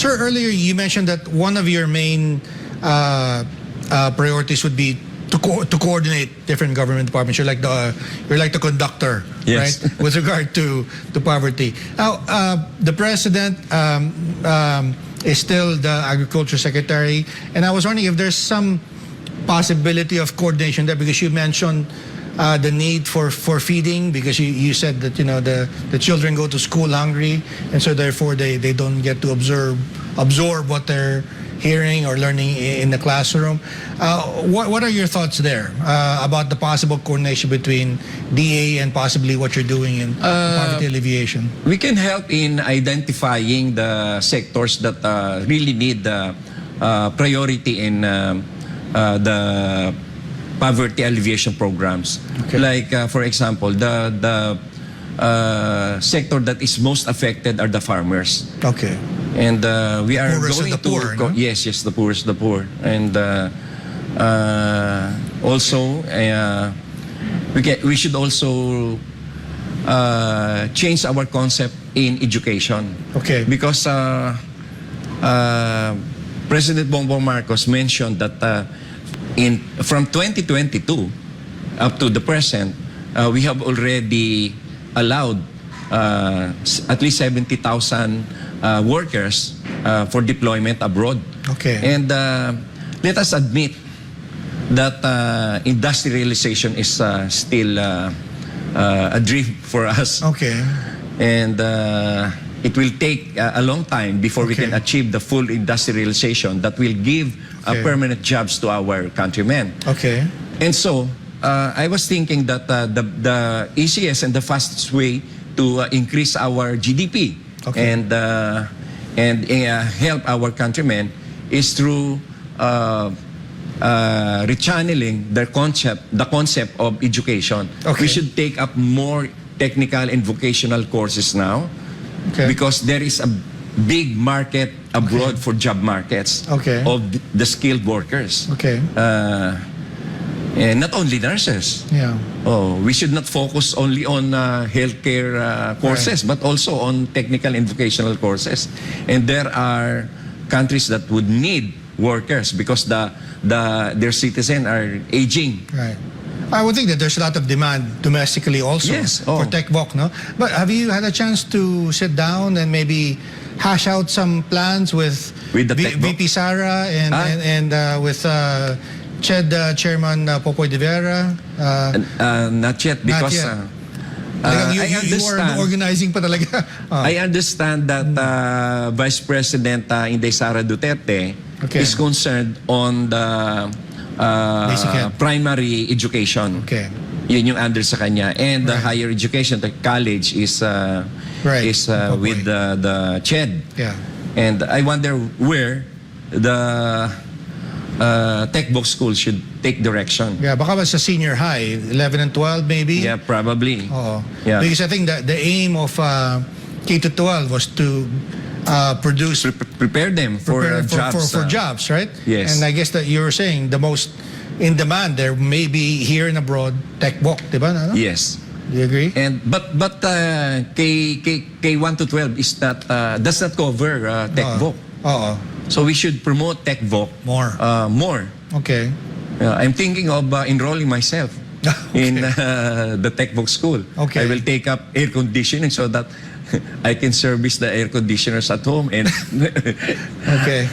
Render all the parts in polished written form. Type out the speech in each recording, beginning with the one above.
Sir, earlier you mentioned that one of your main priorities would be to coordinate different government departments. You're like the conductor, Yes. right? With regard to poverty. Now, the president is still the agriculture secretary, and I was wondering if there's some possibility of coordination there, because you mentioned the need for feeding, because you said that the children go to school hungry, and so therefore they don't get to absorb what they're hearing or learning in the classroom. What are your thoughts there about the possible coordination between DA and possibly what you're doing in poverty alleviation? We can help in identifying the sectors that really need priority in the poverty alleviation programs. Okay. Like, for example, the sector that is most affected are the farmers. Okay. And we are Poorest of going the poor, no? Yes, the poorest of the poor. And also, we should also change our concept in education. Okay. Because President Bongbong Marcos mentioned that from 2022 up to the present, we have already allowed at least 70,000 workers for deployment abroad. Okay. And let us admit that industrialization is still a dream for us. Okay. And it will take a long time before we Okay. can achieve the full industrialization that will give Okay. permanent jobs to our countrymen. Okay. And so, I was thinking that the easiest and the fastest way to increase our GDP Okay. and help our countrymen is through rechanneling the concept of education. Okay. We should take up more technical and vocational courses now, Okay. because there is a big market abroad for job markets Okay. of the skilled workers. Okay. And not only nurses. Yeah. Oh, we should not focus only on healthcare courses, but also on technical and vocational courses. And there are countries that would need workers because their citizens are aging. Right. I would think that there's a lot of demand domestically also Yes. for tech voc, no? But have you had a chance to sit down and maybe hash out some plans with With the tech voc? VP Sara and with CHED Chairman Popoy de Vera? Not yet, because yet. Talagang I you understand. are organizing pa talaga. I understand that Vice President Inday Sara Duterte Okay. is concerned on the Basic health. primary education. Okay. Yun yung under sa kanya. And the Right. higher education, the college is Right. with the CHED. Yeah. And I wonder where the tech box school should take direction. Yeah, baka ba sa senior high, 11 and 12 maybe? Yeah, probably. Oo. Yeah. Because I think that the aim of K-12 was to produce Prepare them for jobs. for jobs, right? Yes. And I guess that you were saying the most in demand there may be here and abroad tech voc, di ba? Ano? Yes. Do you agree? And but K1 to 12 is not does not cover tech voc. Oo. So we should promote tech voc More. more. Okay. I'm thinking of enrolling myself in the tech voc school. Okay. I will take up air conditioning so that I can service the air conditioners at home and Okay.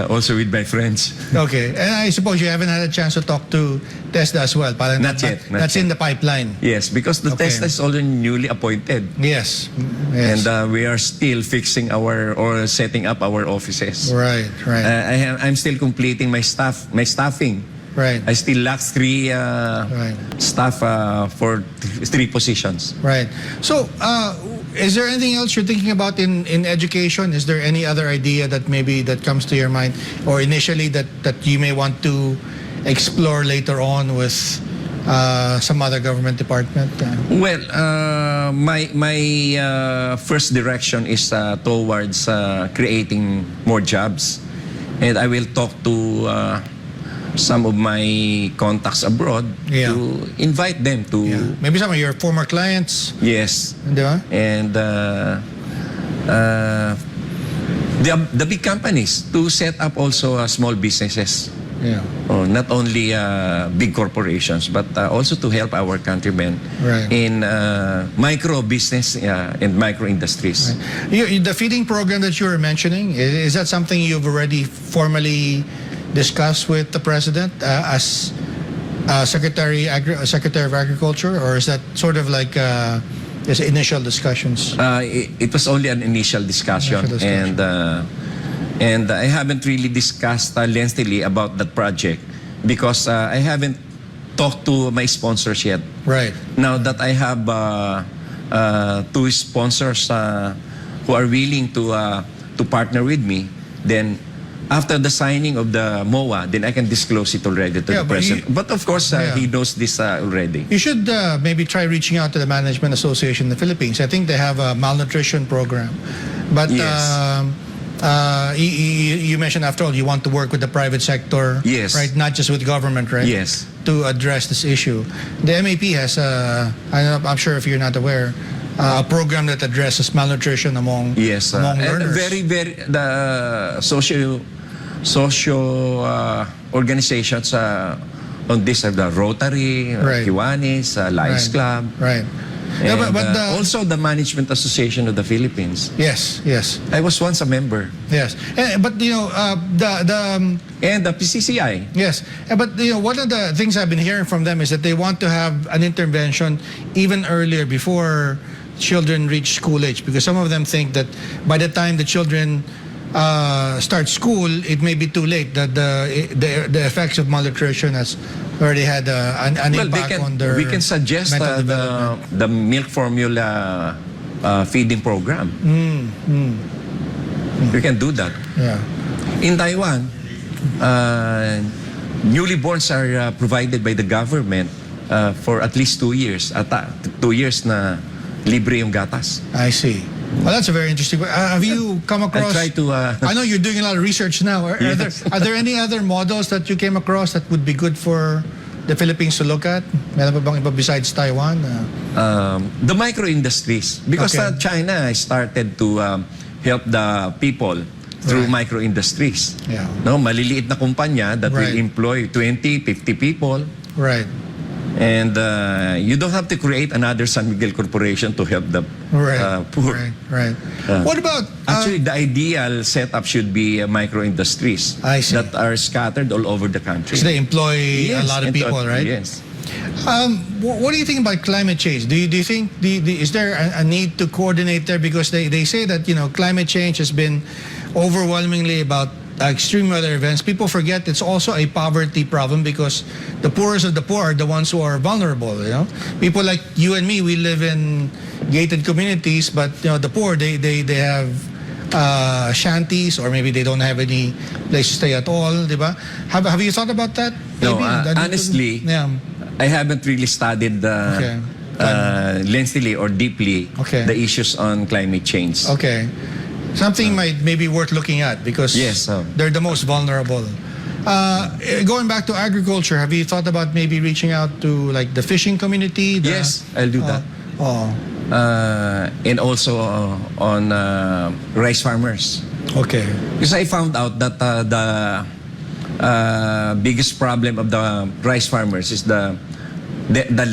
also with my friends. Okay. And I suppose you haven't had a chance to talk to TESDA as well. Parang Not yet, not that's in the pipeline. Yes, because the Okay. test is already newly appointed. Yes. Yes. And we are still fixing or setting up our offices. Right. Right. I'm still completing my staffing. Right. I still lack three Right. staff for three positions. Right. So, is there anything else you're thinking about in education? Is there any other idea that maybe that comes to your mind, or initially that you may want to explore later on with some other government department? Well, my first direction is towards creating more jobs, and I will talk to some of my contacts abroad Yeah. to invite them to Maybe some of your former clients, yes, di ba? and the big companies to set up also small businesses. Yeah. Not only big corporations, but also to help our countrymen Right. in micro business and micro industries. The feeding program that you were mentioning, is that something you've already formally discussed with the president as Secretary of Agriculture, or is that sort of like just initial discussions? It was only an initial discussion, and I haven't really discussed lengthily about that project because I haven't talked to my sponsors yet. Right. Now that I have two sponsors who are willing to partner with me, then after the signing of the MOA, then I can disclose it already to the president. But of course, he knows this already. You should maybe try reaching out to the Management Association in the Philippines. I think they have a malnutrition program. But Yes. you mentioned, after all, you want to work with the private sector, Yes. right? Not just with government, right? Yes. To address this issue. The MAP has, I'm sure if you're not aware, a program that addresses malnutrition among And learners. the socio organizations on this are the Rotary, Right. Kiwanis, Lions Right. Club, Right. Yeah, and but also the Management Association of the Philippines. yes, yes, I was once a member. yes. But you know, And the PCCI. yes, but you know, one of the things I've been hearing from them is that they want to have an intervention even earlier, before children reach school age, because some of them think that by the time the children start school, it may be too late. That the effects of malnutrition has already had an impact on their we can suggest mental development. the milk formula feeding program. We can do that. Yeah. In Taiwan, newlyborns are provided by the government for at least 2 years. 2 years na libre yung gatas. I see. Well, that's a very interesting. Have you come across? try to, I know you're doing a lot of research now. Yes. Are there any other models that you came across that would be good for the Philippines to look at? Meron pa bang iba besides Taiwan? The micro industries, because Okay. China started to help the people through Right. micro industries. Yeah. No, maliliit na kumpanya that Right. will employ 20, 50 people. Right. And you don't have to create another San Miguel Corporation to help the Right. poor. Right. What about? Actually, the ideal setup should be micro industries I see. that are scattered all over the country. Because they employ a Yes, lot of and people, right? Yes. What do you think about climate change? Do you think is there a need to coordinate there? Because they say that climate change has been overwhelmingly about extreme weather events. People forget it's also a poverty problem, because the poorest of the poor are the ones who are vulnerable. People like you and me, we live in gated communities, but the poor they have shanties, or maybe they don't have any place to stay at all, diba? Have you thought about that? No, Maybe? honestly, Yeah. I haven't really studied Okay. lengthily or deeply Okay. the issues on climate change. Okay. Something might maybe worth looking at, because Yes, they're the most vulnerable. Going back to agriculture, have you thought about maybe reaching out to like the fishing community? Yes, I'll do that. And also on rice farmers. Okay. Because I found out that the biggest problem of the rice farmers is the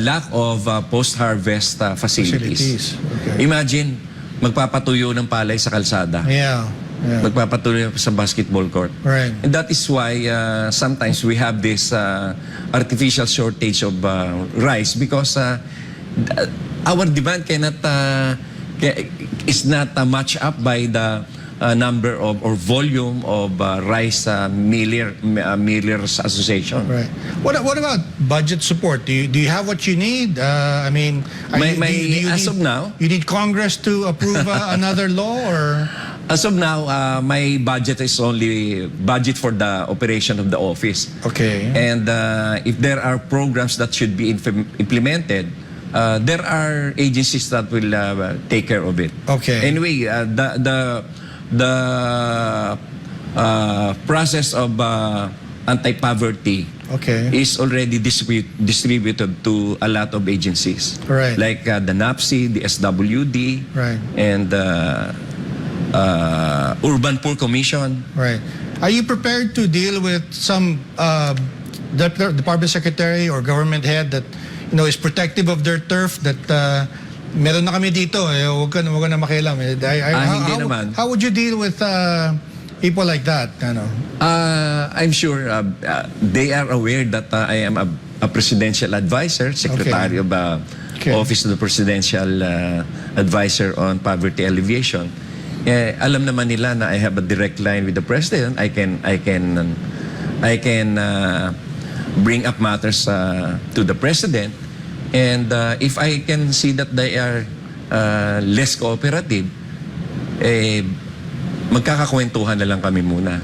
lack of post-harvest facilities. Okay. Imagine, magpapatuyo ng palay sa kalsada. Yeah. Magpapatuloy sa basketball court. Right. And that is why sometimes we have this artificial shortage of rice, because our demand is not matched up by the number of or volume of rice millers association. Right. What about budget support? Do you have what you need? I mean, As of now, you need Congress to approve another law, or? as of now, my budget is only budget for the operation of the office. Okay. And if there are programs that should be implemented, there are agencies that will take care of it. Okay. Anyway, the process of anti-poverty is already distributed to a lot of agencies. Right. Like the NAPSI, the SWD, Right. and Urban Poor Commission. Right. Are you prepared to deal with some department secretary or government head that is protective of their turf, that meron na kami dito, huwag ka na makialam. Hindi naman. How would you deal with people like that? I'm sure they are aware that I am a presidential advisor, secretary of Office of the Presidential Advisor on Poverty Alleviation. Alam naman nila na I have a direct line with the president. I can bring up matters to the president, and if I can see that they are less cooperative, magkakakwentuhan na lang kami muna.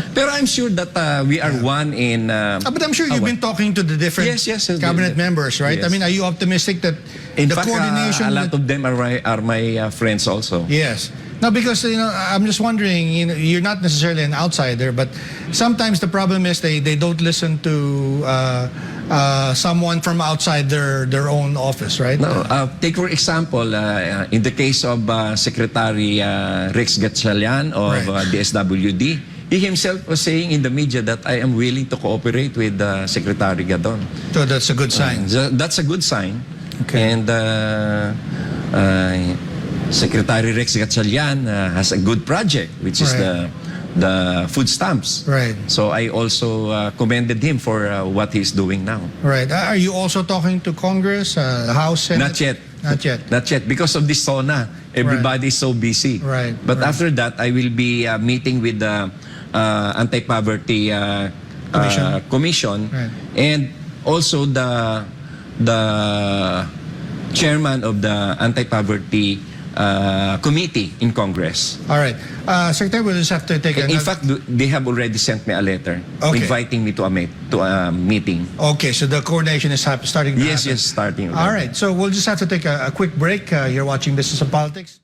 Pero I'm sure that we are one in... but I'm sure you've been talking to the different cabinet members, right? Yes. I mean, are you optimistic that in the fact, coordination... a lot of them are my friends also. Yes. No, because I'm just wondering, you're not necessarily an outsider, but sometimes the problem is they don't listen to someone from outside their own office, right? No, take for example, in the case of Secretary Rex Gatchalian of the SWD, he himself was saying in the media that I am willing to cooperate with Secretary Gadon. So that's a good sign. That's a good sign. Okay. And Secretary Rex Gatchalian has a good project, which is the food stamps. Right. So I also commended him for what he's doing now. Right. Are you also talking to Congress, the House, Senate? Not yet. Not yet. Not yet, because of this SONA. Everybody is so busy. Right. But after that, I will be meeting with the Anti-Poverty Commission, and also the chairman of the Anti-Poverty Committee in Congress. All right. Secretary, we'll just have to take In fact, they have already sent me a letter inviting me to a meeting. Okay, so the coordination is starting to happen. Yes, starting. All right, so we'll just have to take a quick break. You're watching Business and Politics.